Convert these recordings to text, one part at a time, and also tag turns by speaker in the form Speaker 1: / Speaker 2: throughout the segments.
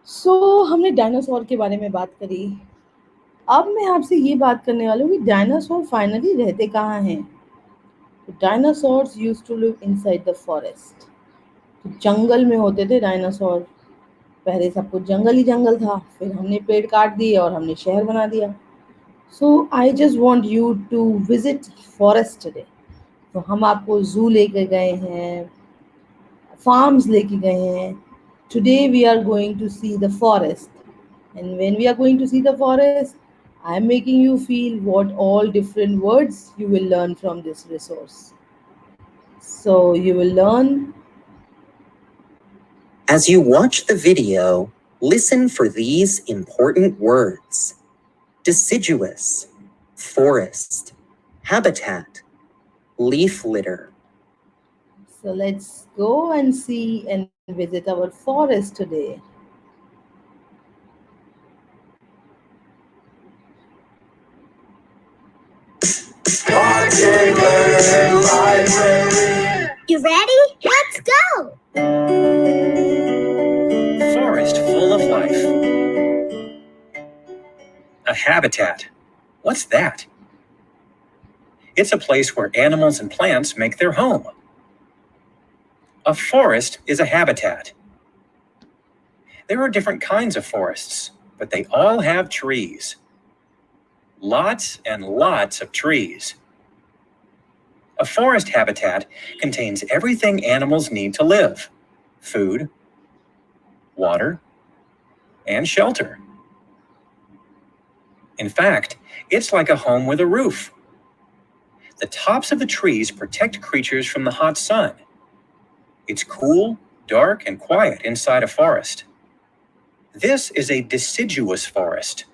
Speaker 1: हमने डायनासोर के बारे में बात करी। अब मैं आपसे ये बात करने वाली हूँ कि डायनासोर फाइनली रहते कहाँ हैं। Dinosaurs used to live inside the forest. तो जंगल में होते थे डायनासोर। पहले सब कुछ जंगल ही जंगल था, फिर हमने पेड़ काट दिए और हमने शहर बना दिया। So I just want you to visit forest today. तो हम आपको जू लेके गए हैं, फार्म्स लेके गए हैं। Today we are going to see the forest, and when we are going to see the forest, I am making you feel what all different words you will learn from this resource. So you will learn.
Speaker 2: As you watch the video, listen for these important words: deciduous, forest, habitat, leaf litter.
Speaker 1: So let's go and see and visit our forest today.
Speaker 3: You ready? Let's go!
Speaker 4: Forest full of life. A habitat. What's that? It's a place where animals and plants make their home. A forest is a habitat. There are different kinds of forests, but they all have trees. Lots and lots of trees. A forest habitat contains everything animals need to live: food, water, and shelter. In fact, it's like a home with a roof. The tops of the trees protect creatures from the hot sun. It's cool, dark, and quiet inside a forest. This is a deciduous forest.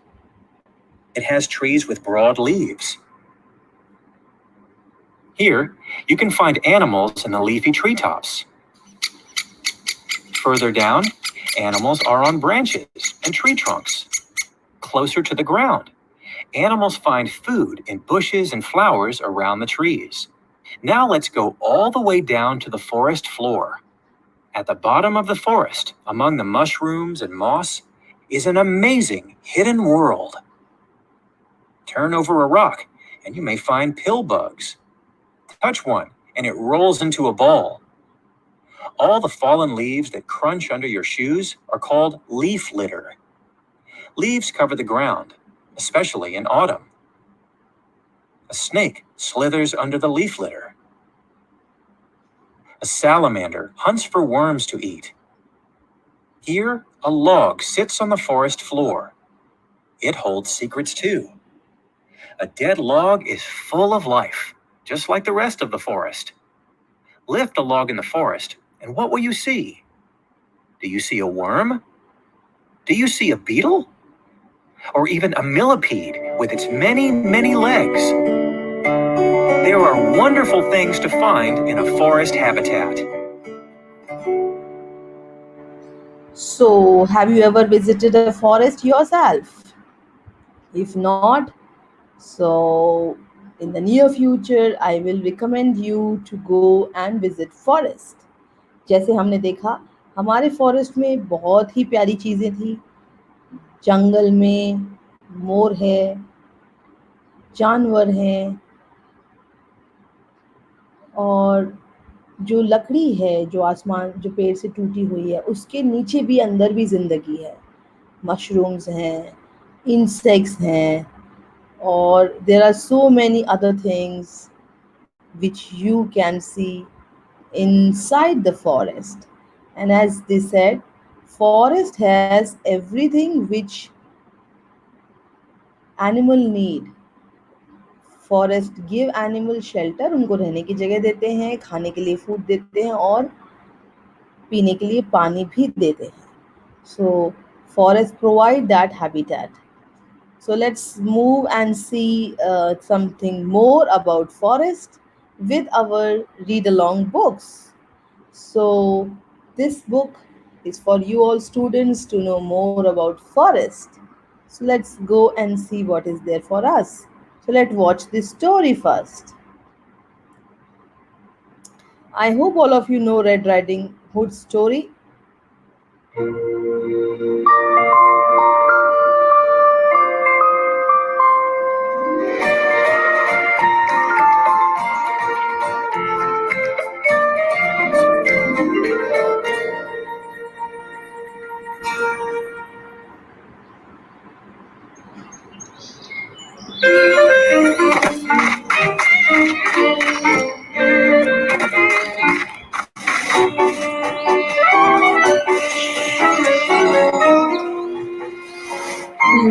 Speaker 4: It has trees with broad leaves. Here, you can find animals in the leafy treetops. Further down, animals are on branches and tree trunks. Closer to the ground, animals find food in bushes and flowers around the trees. Now let's go all the way down to the forest floor. At the bottom of the forest, among the mushrooms and moss, is an amazing hidden world. Turn over a rock and you may find pill bugs. Touch one and it rolls into a ball. All the fallen leaves that crunch under your shoes are called leaf litter. Leaves cover the ground, especially in autumn. A snake slithers under the leaf litter. A salamander hunts for worms to eat. Here, a log sits on the forest floor. It holds secrets too. A dead log is full of life, just like the rest of the forest. Lift a log in the forest, and what will you see? Do you see a worm? Do you see a beetle? Or even a millipede with its many, many legs? There are wonderful things to find in a forest habitat.
Speaker 1: So, have you ever visited a forest yourself? If not, so in the near future, I will recommend you to go and visit forest. जैसे हमने देखा, हमारे forest में बहुत ही प्यारी चीज़ें थी। जंगल में मोर है, जानवर हैं, और जो लकड़ी है, जो आसमान जो पेड़ से टूटी हुई है, उसके नीचे भी अंदर भी ज़िंदगी है। मशरूम्स हैं, इंसेक्ट्स हैं, और there are so many other things which you can see inside the forest. And as they said, forest has everything which animal need. Forest give animal shelter, उनको रहने की जगह देते हैं, खाने के लिए फूड देते हैं और पीने के लिए पानी भी देते हैं. So forest provide that habitat. So let's move and see something more about forest with our read along books. So this book is for you all students to know more about forest. So let's go and see what is there for us. So let's watch this story first. I hope all of you know Red Riding Hood's story. You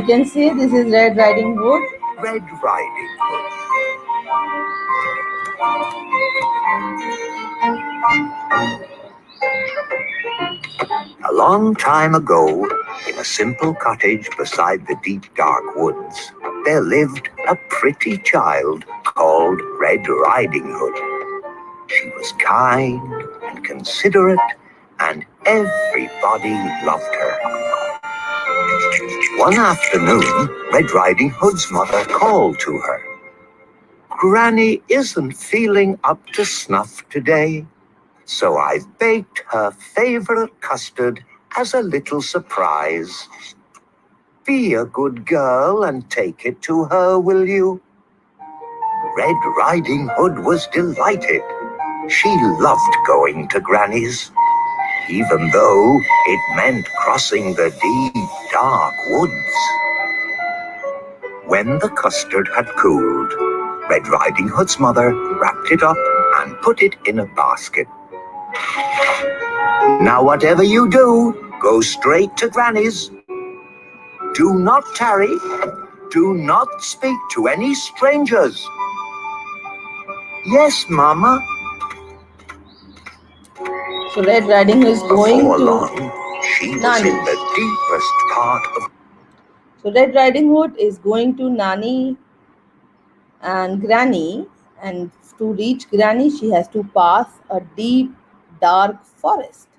Speaker 1: can say this is Red Riding Hood.
Speaker 2: Red Riding Hood. A long time ago, in a simple cottage beside the deep dark woods, there lived a pretty child called Red Riding Hood. She was kind and considerate, and everybody loved her. One afternoon, Red Riding Hood's mother called to her. Granny isn't feeling up to snuff today, so I've baked her favorite custard as a little surprise. Be a good girl and take it to her, will you? Red Riding Hood was delighted. She loved going to Granny's, even though it meant crossing the deep, dark woods. When the custard had cooled, Red Riding Hood's mother wrapped it up and put it in a basket. Now whatever you do, go straight to Granny's. Do not tarry. Do not speak to any strangers. Yes, Mama.
Speaker 1: So Red Riding Hood is going
Speaker 2: Before
Speaker 1: to
Speaker 2: long, she was in the deepest part of...
Speaker 1: So Red Riding Hood is going to Nani and Granny, and to reach Granny she has to pass a deep dark forest.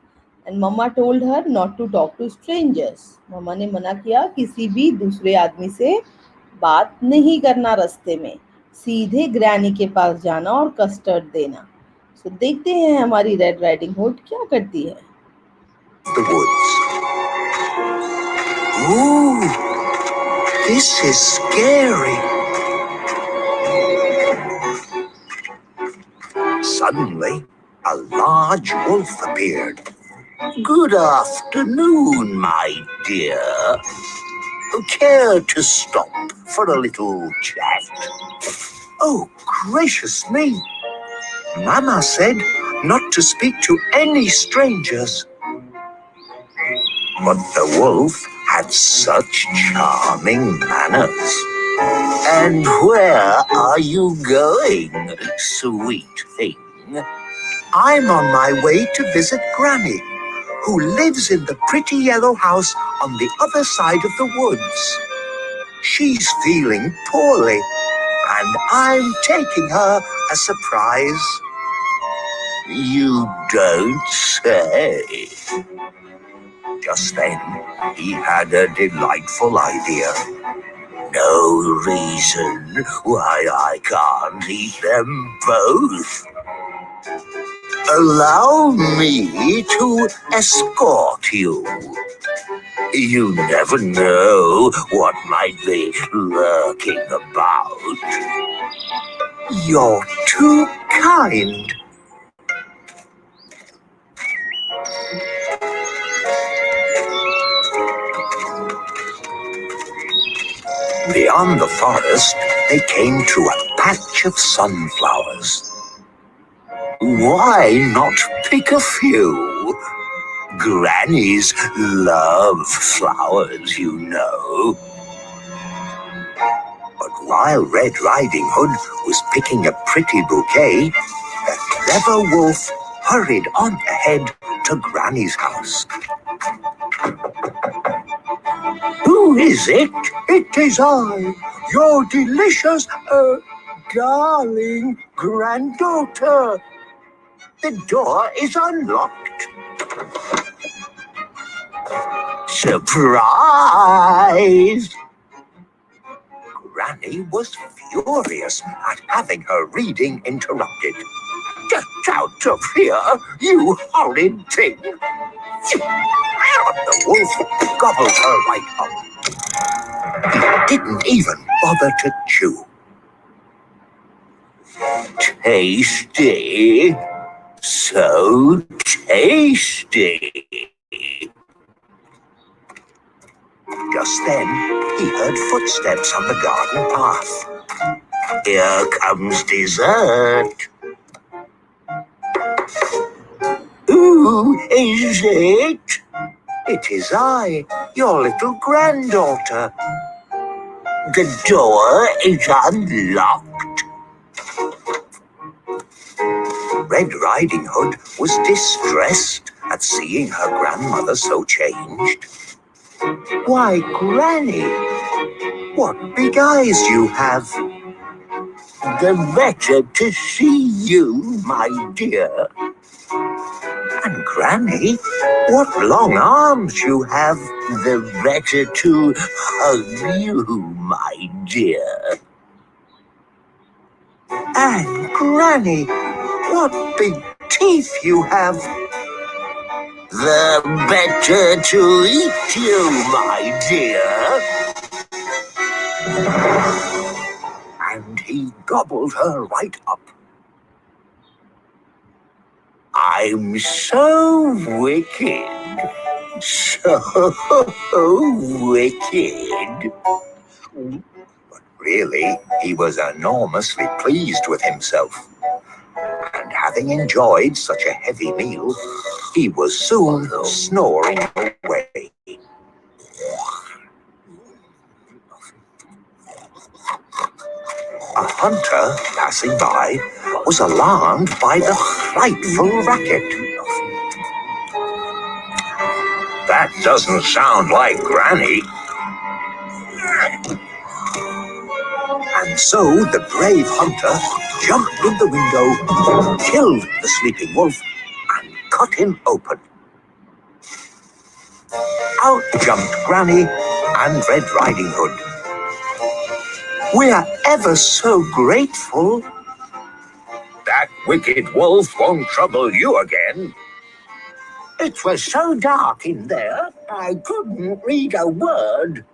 Speaker 1: And Mama told her not to talk to strangers. Mama ने मना किया किसी भी दूसरे आदमी से बात नहीं करना रास्ते में, सीधे ग्रैनी के पास जाना और कस्टर्ड देना. सो देखते हैं हमारी रेड राइडिंग हुड क्या करती है.
Speaker 2: the woods. Ooh, this is scary. Suddenly, a large wolf appeared. Good afternoon, my dear. Care to stop for a little chat? Oh, gracious me. Mama said not to speak to any strangers. But the wolf had such charming manners. And where are you going, sweet thing? I'm on my way to visit Granny, who lives in the pretty yellow house on the other side of the woods. She's feeling poorly, and I'm taking her a surprise. You don't say. Just then, he had a delightful idea. No reason why I can't eat them both. Allow me to escort you. You never know what might be lurking about. You're too kind. Beyond the forest, they came to a patch of sunflowers. Why not pick a few? Grannies love flowers, you know. But while Red Riding Hood was picking a pretty bouquet, the clever wolf hurried on ahead to Granny's house. Who is it? It is I, your delicious, darling granddaughter. The door is unlocked. Surprise! Granny was furious at having her reading interrupted. Get out of here, you horrid thing! wolf gobbled her right up. Didn't even bother to chew. Tasty. So tasty. Just then, he heard footsteps on the garden path. Here comes dessert. Who is it? It is I, your little granddaughter. The door is unlocked. Red Riding Hood was distressed at seeing her grandmother so changed. Why, Granny, what big eyes you have. The better to see you, my dear. And Granny, what long arms you have. The better to hug you, my dear. And Granny, what big teeth you have. The better to eat you, my dear. And he gobbled her right up. I'm so wicked. So wicked. But really, he was enormously pleased with himself. And having enjoyed such a heavy meal, he was soon snoring away. A hunter passing by was alarmed by the frightful racket. That doesn't sound like Granny. And so the brave hunter jumped in the window, killed the sleeping wolf, and cut him open. Out jumped Granny and Red Riding Hood. We're ever so grateful. That wicked wolf won't trouble you again. It was so dark in there, I couldn't read a word.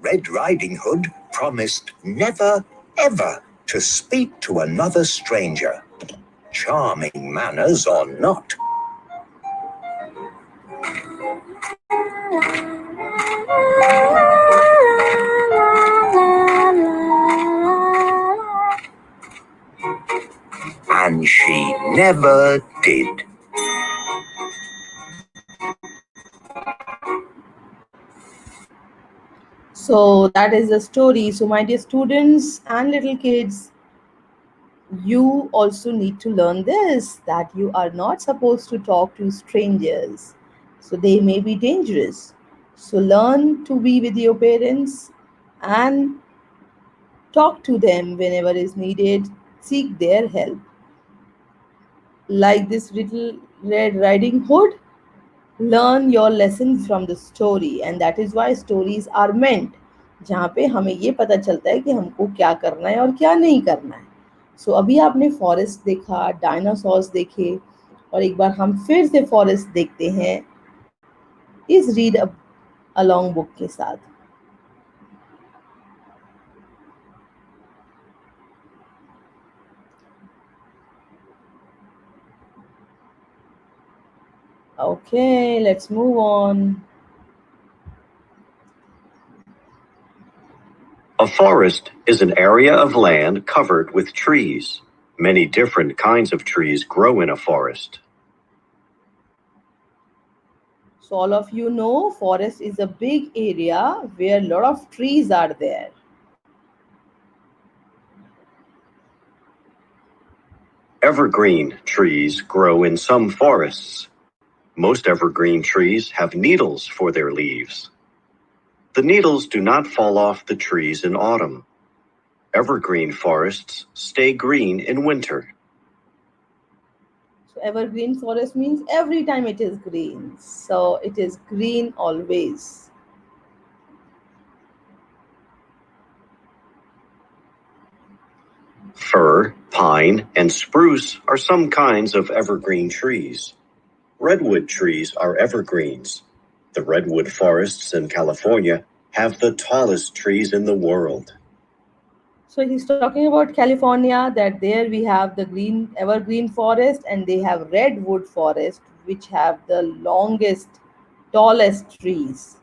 Speaker 2: Red Riding Hood promised never, ever to speak to another stranger, charming manners or not. And she never did.
Speaker 1: So that is the story. So, my dear students and little kids, you also need to learn this, that you are not supposed to talk to strangers. So, they may be dangerous. So, learn to be with your parents and talk to them whenever is needed. Seek their help. Like this little Red Riding Hood, learn your lessons from the story, and that is why stories are meant, जहाँ पे हमें ये पता चलता है कि हमको क्या करना है और क्या नहीं करना है. सो अभी आपने फॉरेस्ट देखा, डायनासोर्स देखे, और एक बार हम फिर से फॉरेस्ट देखते हैं इस रीड अलोंग बुक के साथ. Okay, let's move on.
Speaker 5: A forest is an area of land covered with trees. Many different kinds of trees grow in a forest.
Speaker 1: So all of you know forest is a big area where a lot of trees are there.
Speaker 5: Evergreen trees grow in some forests. Most evergreen trees have needles for their leaves. The needles do not fall off the trees in autumn. Evergreen forests stay green in winter.
Speaker 1: So evergreen forest means every time it is green. So it is green always.
Speaker 5: Fir, pine, and spruce are some kinds of evergreen trees. Redwood trees are evergreens. The redwood forests in California have the tallest trees in the world.
Speaker 1: So he's talking about California, that there we have the green evergreen forest and they have redwood forest which have the longest, tallest trees.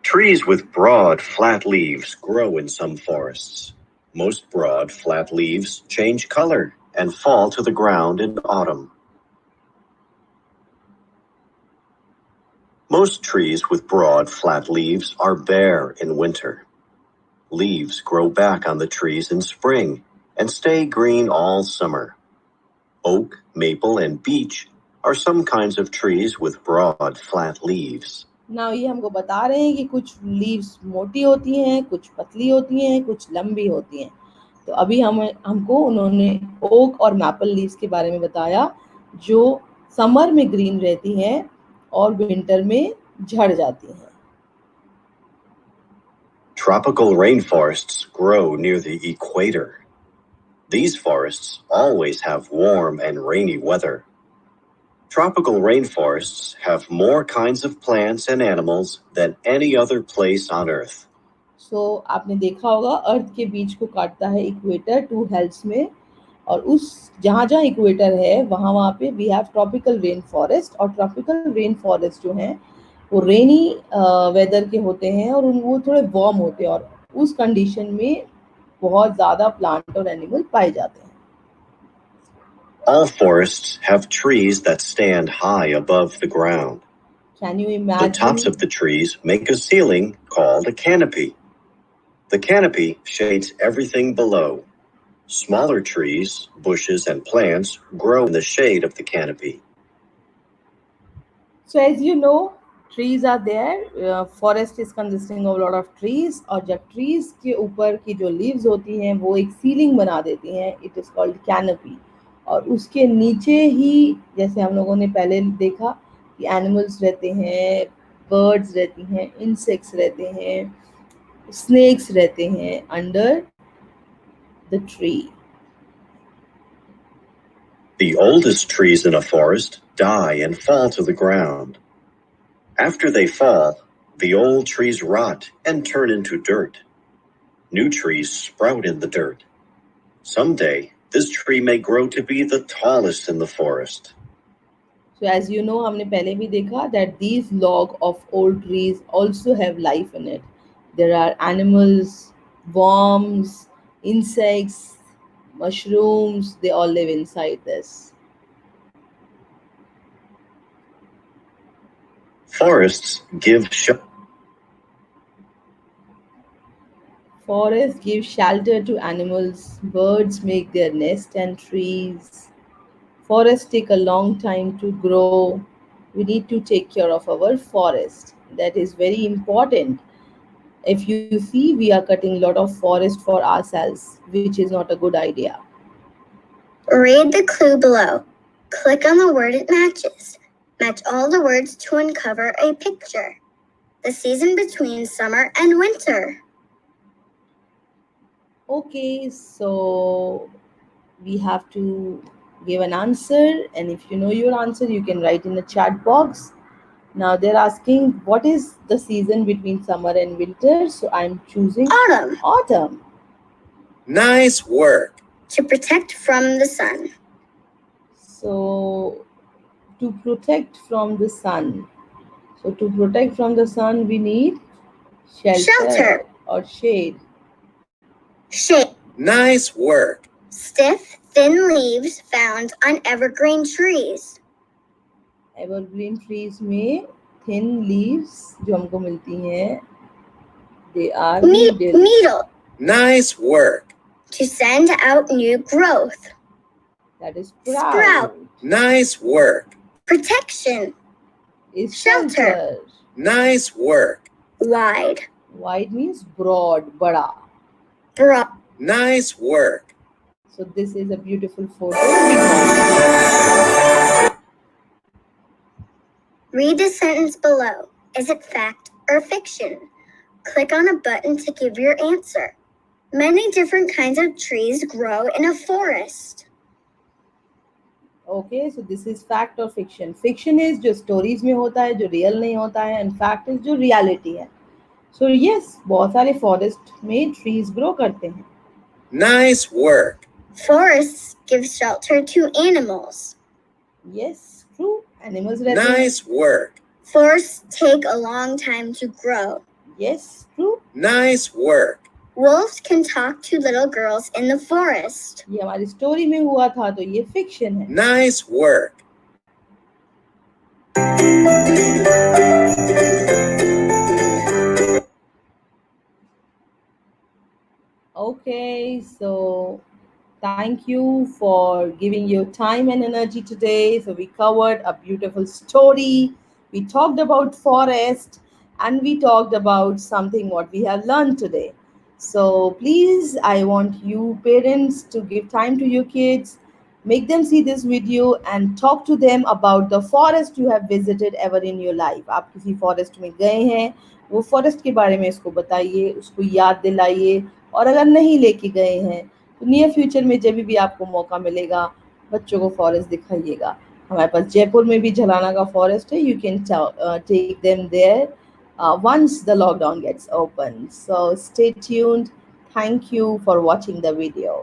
Speaker 5: Trees with broad, flat leaves grow in some forests. Most broad, flat leaves change color and fall to the ground in autumn. Most trees with broad, flat leaves are bare in winter. Leaves grow back on the trees in spring and stay green all summer. Oak, maple, and beech are some kinds of trees with broad, flat leaves.
Speaker 1: Now ये हमको बता रहे हैं कि कुछ leaves मोटी होती हैं, कुछ पतली होती हैं, कुछ लंबी होती हैं. तो अभी हमको उन्होंने ओक और मैपल लीव्स के बारे में बताया जो समर में ग्रीन रहती हैं और विंटर में झड़ जाती हैं.
Speaker 5: Tropical rainforests grow near the equator. These forests always have warm and rainy weather. Tropical rainforests have more kinds of plants and animals than any other place on Earth.
Speaker 1: So आपने देखा होगा अर्थ के बीच को काटता है इक्वेटर 2 हेल्स में, और उस जहाँ इक्वेटर है वहाँ पे we have tropical rain forest, और ट्रॉपिकल रेन फॉरेस्ट जो हैं वो रेनी वेदर के होते हैं और वो थोड़े वार्म होते हैं और उस कंडीशन में बहुत ज़्यादा प्लांट और एनिमल पाए जाते हैं.
Speaker 5: All forests have trees that stand high above the ground.
Speaker 1: Can you
Speaker 5: The tops
Speaker 1: imagine?
Speaker 5: of the trees make a ceiling called a canopy. The canopy shades everything below. Smaller trees, bushes, and plants grow in the shade of the canopy.
Speaker 1: So as you know, trees are there. Forest is consisting of a lot of trees, और जब trees के ऊपर की जो leaves होती हैं वो एक ceiling बना देती हैं, it is called canopy. और उसके नीचे ही जैसे हम लोगों ने पहले देखा कि animals रहते हैं, birds रहती हैं, insects रहते हैं, snakes रहते हैं under the tree.
Speaker 5: The oldest trees in a forest die and fall to the ground. After they fall, the old trees rot and turn into dirt. New trees sprout in the dirt. Someday, this tree may grow to be the tallest in the forest.
Speaker 1: So as you know, हमने पहले भी देखा that these log of old trees also have life in it. There are animals, worms, insects, mushrooms, they all live inside this.
Speaker 5: Forests give
Speaker 1: Forests give shelter to animals, birds make their nest and trees. Forests take a long time to grow. We need to take care of our forest. That is very important. If you see, we are cutting a lot of forest for ourselves, which is not a good idea.
Speaker 3: Read the clue below. Click on the word it matches. Match all the words to uncover a picture. The season between summer and winter.
Speaker 1: Okay, so we have to give an answer, and if you know your answer, you can write in the chat box. Now they're asking what is the season between summer and winter, so I'm choosing
Speaker 3: Autumn.
Speaker 1: autumn.
Speaker 2: Nice work.
Speaker 3: To protect from the sun.
Speaker 1: So to protect from the sun. So to protect from the sun, we need shelter. Or shade.
Speaker 3: Shade.
Speaker 2: Nice work.
Speaker 3: Stiff, thin leaves found on evergreen trees.
Speaker 1: Evergreen trees में thin leaves जो हमको मिलती हैं, they are
Speaker 3: Needle.
Speaker 2: Nice work.
Speaker 3: To send out new growth.
Speaker 1: That is
Speaker 3: Sprout.
Speaker 2: Nice work.
Speaker 3: Protection.
Speaker 1: Is
Speaker 3: Shelter.
Speaker 1: shelter.
Speaker 2: Nice work.
Speaker 3: Wide.
Speaker 1: Wide means broad, bada.
Speaker 3: Broad.
Speaker 2: Nice work.
Speaker 1: So this is a beautiful photo.
Speaker 3: Read the sentence below. Is it fact or fiction? Click on a button to give your answer. Many different kinds of trees grow in a forest.
Speaker 1: Okay, so this is fact और fiction. Fiction is जो stories में होता है, जो real नहीं होता है, and fact is जो रियलिटी है. सो यस, बहुत सारे फॉरेस्ट में ट्रीज ग्रो करते हैं.
Speaker 2: Nice work.
Speaker 3: Forests give shelter to animals.
Speaker 1: Yes, true, animals रहते हैं.
Speaker 2: Nice work.
Speaker 3: Forests take a long time to grow.
Speaker 1: Yes, true.
Speaker 2: Nice work.
Speaker 3: Wolves can talk to little girls in the forest.
Speaker 1: ये हमारी story में हुआ था, तो ये fiction है.
Speaker 2: Nice work.
Speaker 1: Okay, so thank you for giving your time and energy today. So we covered a beautiful story. We talked about forest and we talked about something what we have learned today. So please, I want you parents to give time to your kids, make them see this video and talk to them about the forest you have visited ever in your life. आप किसी forest में गए हैं, वो forest के बारे में इसको बताइए, उसको याद दिलाइए. और अगर नहीं लेके गए हैं तो नियर फ्यूचर में जब भी आपको मौका मिलेगा बच्चों को फॉरेस्ट दिखाइएगा. हमारे पास जयपुर में भी झलाना का फॉरेस्ट है. You can take them there once the lockdown gets open. So stay tuned. Thank you for watching the video.